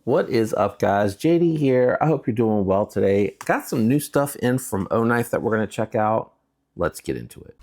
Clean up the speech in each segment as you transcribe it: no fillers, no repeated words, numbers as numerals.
What is up, guys? JD here. I hope you're doing well today. Got some new stuff in from Oknife that we're going to check out. Let's get into it.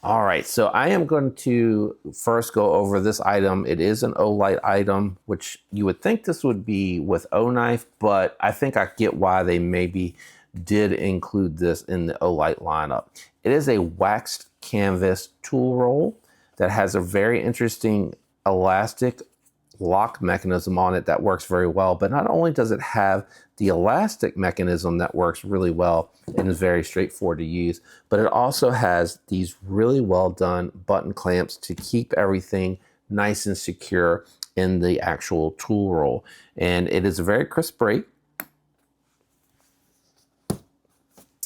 All right, so I am going to first go over this item. It is an Olight item, which you would think this would be with Oknife, but I think I get why they maybe did include this in the Olight lineup. It is a waxed canvas tool roll that has a very interesting elastic lock mechanism on it that works very well. But not only does it have the elastic mechanism that works really well and is very straightforward to use, but it also has these really well done button clamps to keep everything nice and secure in the actual tool roll. And it is a very crisp break.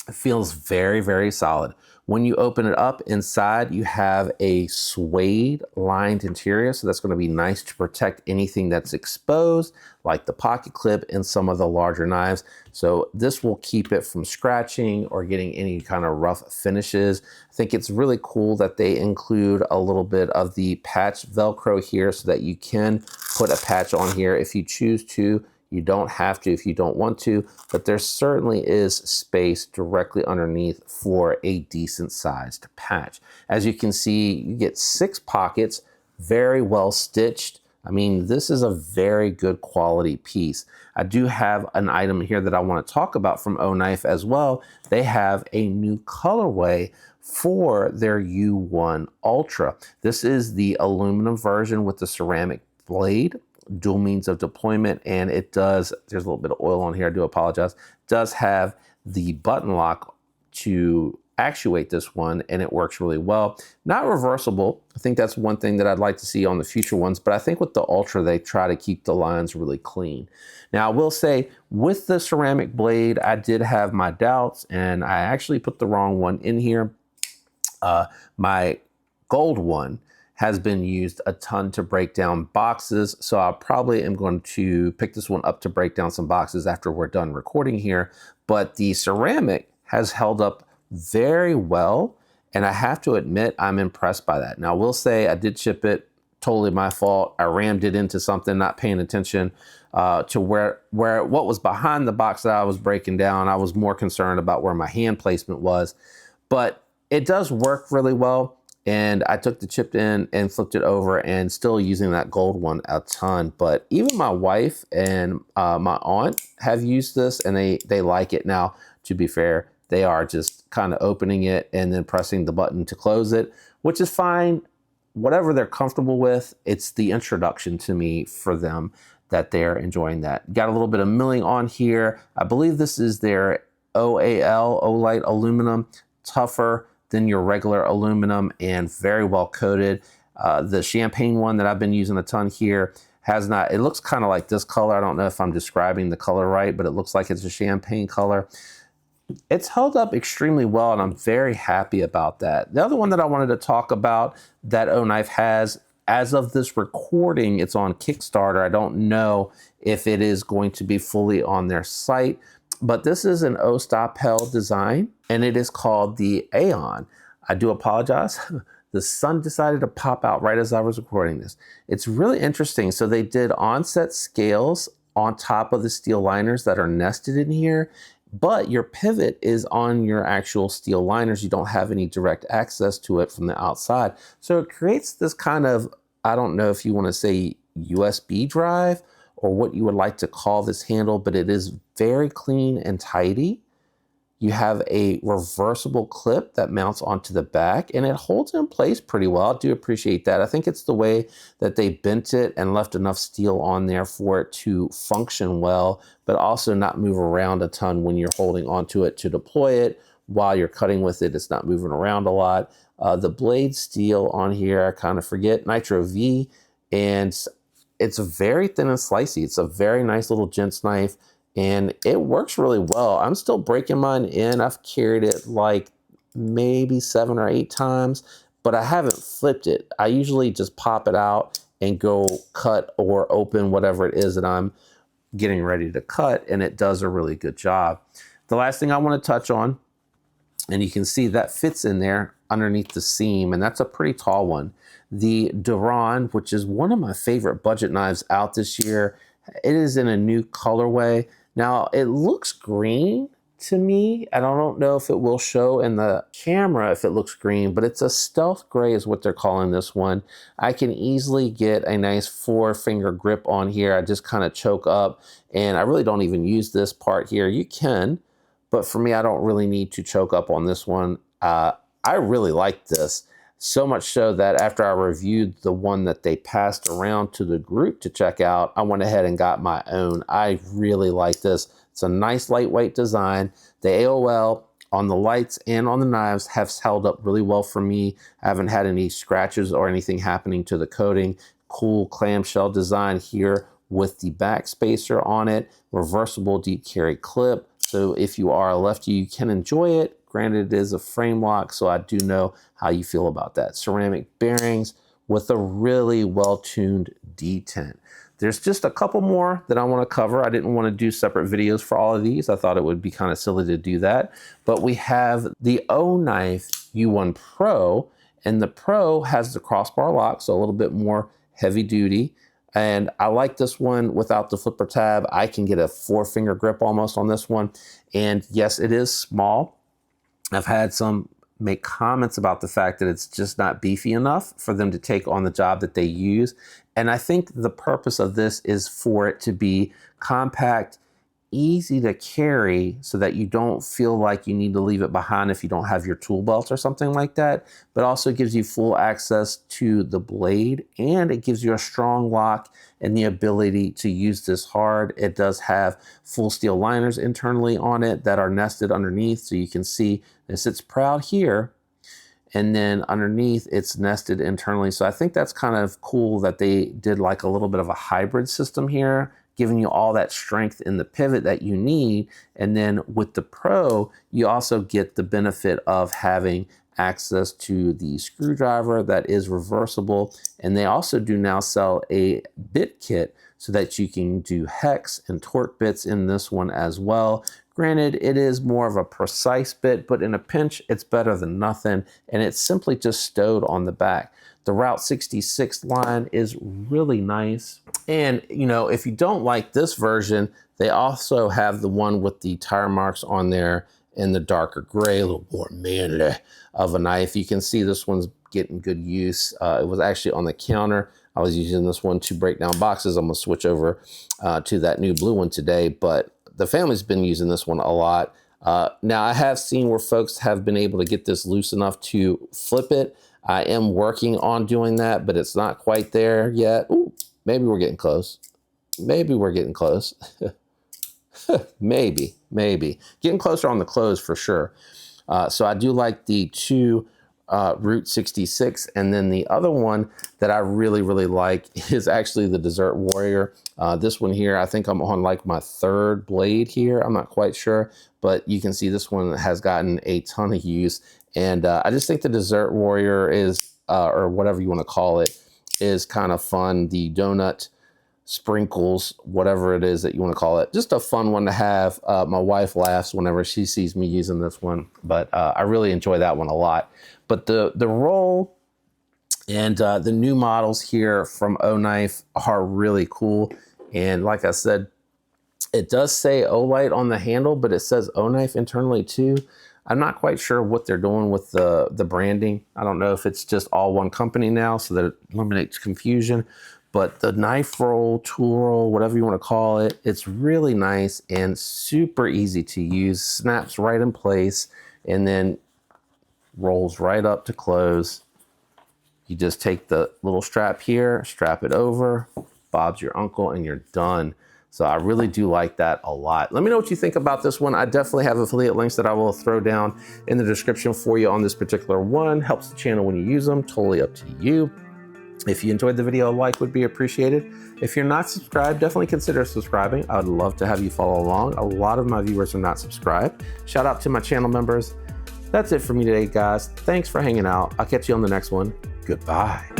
It feels very, very solid. When you open it up inside, you have a suede lined interior. So that's going to be nice to protect anything that's exposed, like the pocket clip and some of the larger knives. So this will keep it from scratching or getting any kind of rough finishes. I think it's really cool that they include a little bit of the patch Velcro here so that you can put a patch on here if you choose to. You don't have to if you don't want to, but there certainly is space directly underneath for a decent sized patch. As you can see, you get 6 pockets, very well stitched. I mean, this is a very good quality piece. I do have an item here that I want to talk about from Oknife as well. They have a new colorway for their U1 Ultra. This is the aluminum version with the ceramic blade, dual means of deployment, and it does, there's a little bit of oil on here, I do apologize, does have the button lock to actuate this one, and it works really well. Not reversible. I think that's one thing that I'd like to see on the future ones, but I think with the Ultra, they try to keep the lines really clean. Now, I will say, with the ceramic blade, I did have my doubts, and I actually put the wrong one in here. My gold one has been used a ton to break down boxes. So I probably am going to pick this one up to break down some boxes after we're done recording here. But the ceramic has held up very well. And I have to admit, I'm impressed by that. Now, I will say I did chip it, totally my fault. I rammed it into something, not paying attention to what was behind the box that I was breaking down. I was more concerned about where my hand placement was, but it does work really well. And I took the chip in and flipped it over, and still using that gold one a ton. But even my wife and my aunt have used this, and they like it. Now, to be fair, they are just kind of opening it and then pressing the button to close it, which is fine. Whatever they're comfortable with, it's the introduction to me for them that they're enjoying that. Got a little bit of milling on here. I believe this is their OAL, Olight aluminum, tougher than your regular aluminum and very well coated. The champagne one that I've been using a ton here has not, it looks kind of like this color. I don't know if I'm describing the color right, but it looks like it's a champagne color. It's held up extremely well, and I'm very happy about that. The other one that I wanted to talk about that Oknife has, as of this recording, it's on Kickstarter. I don't know if it is going to be fully on their site, but this is an Ostapel design, and it is called the Aeon. I do apologize. The sun decided to pop out right as I was recording this. It's really interesting. So they did onset scales on top of the steel liners that are nested in here, but your pivot is on your actual steel liners. You don't have any direct access to it from the outside. So it creates this kind of, I don't know if you want to say USB drive or what you would like to call this handle, but it is very clean and tidy. You have a reversible clip that mounts onto the back, and it holds in place pretty well. I do appreciate that. I think it's the way that they bent it and left enough steel on there for it to function well, but also not move around a ton when you're holding onto it to deploy it. While you're cutting with it, it's not moving around a lot. The blade steel on here, I kind of forget, Nitro V, and it's very thin and slicey. It's a very nice little gent's knife, and it works really well. I'm still breaking mine in. I've carried it like maybe 7 or 8 times, but I haven't flipped it. I usually just pop it out and go cut or open whatever it is that I'm getting ready to cut, and it does a really good job. The last thing I want to touch on And you can see that fits in there underneath the seam, and that's a pretty tall one. The Duran, which is one of my favorite budget knives out this year, it is in a new colorway. Now, it looks green to me, and I don't know if it will show in the camera if it looks green, but it's a stealth gray is what they're calling this one. I can easily get a nice 4-finger grip on here. I just kind of choke up, and I really don't even use this part here. You can, but for me, I don't really need to choke up on this one. I really like this. So much so that after I reviewed the one that they passed around to the group to check out, I went ahead and got my own. I really like this. It's a nice lightweight design. The AOL on the lights and on the knives have held up really well for me. I haven't had any scratches or anything happening to the coating. Cool clamshell design here with the back spacer on it. Reversible deep carry clip. So if you are a lefty, you can enjoy it. Granted, it is a frame lock, so I do know how you feel about that. Ceramic bearings with a really well-tuned detent. There's just a couple more that I want to cover. I didn't want to do separate videos for all of these. I thought it would be kind of silly to do that. But we have the Oknife U1 Pro, and the Pro has the crossbar lock, so a little bit more heavy duty. And I like this one without the flipper tab. I can get a 4-finger grip almost on this one. And yes, it is small. I've had some make comments about the fact that it's just not beefy enough for them to take on the job that they use. And I think the purpose of this is for it to be compact, easy to carry so that you don't feel like you need to leave it behind if you don't have your tool belt or something like that, but also gives you full access to the blade, and it gives you a strong lock and the ability to use this hard. It does have full steel liners internally on it that are nested underneath, so you can see it sits proud here, and then underneath it's nested internally. So I think that's kind of cool that they did like a little bit of a hybrid system here, giving you all that strength in the pivot that you need. And then with the Pro, you also get the benefit of having access to the screwdriver that is reversible. And they also do now sell a bit kit so that you can do hex and torque bits in this one as well. Granted, it is more of a precise bit, but in a pinch, it's better than nothing. And it's simply just stowed on the back. The Route 66 line is really nice. And, you know, if you don't like this version, they also have the one with the tire marks on there in the darker gray, a little more manly of a knife. You can see this one's getting good use. It was actually on the counter. I was using this one to break down boxes. I'm gonna switch over to that new blue one today, but the family's been using this one a lot. Now I have seen where folks have been able to get this loose enough to flip it. I am working on doing that, but it's not quite there yet. Ooh, maybe we're getting close. Maybe we're getting close. maybe. Getting closer on the close for sure. So I do like the two Route 66. And then the other one that I really like is actually the Desert Warrior. This one here, I think I'm on like my 3rd blade here. I'm not quite sure, but you can see this one has gotten a ton of use. And I just think the Desert Warrior is, or whatever you want to call it, is kind of fun. The donut sprinkles, whatever it is that you want to call it. Just a fun one to have. My wife laughs whenever she sees me using this one, but I really enjoy that one a lot. But the roll and the new models here from Oknife are really cool. And like I said, it does say Olight on the handle, but it says Oknife internally too. I'm not quite sure what they're doing with the branding. I don't know if it's just all one company now so that it eliminates confusion. But the knife roll, tool roll, whatever you want to call it, it's really nice and super easy to use. Snaps right in place and then rolls right up to close. You just take the little strap here, strap it over, Bob's your uncle, and you're done. So I really do like that a lot. Let me know what you think about this one. I definitely have affiliate links that I will throw down in the description for you on this particular one. Helps the channel when you use them, totally up to you. If you enjoyed the video, a like would be appreciated. If you're not subscribed, definitely consider subscribing. I would love to have you follow along. A lot of my viewers are not subscribed. Shout out to my channel members. That's it for me today, guys. Thanks for hanging out. I'll catch you on the next one. Goodbye.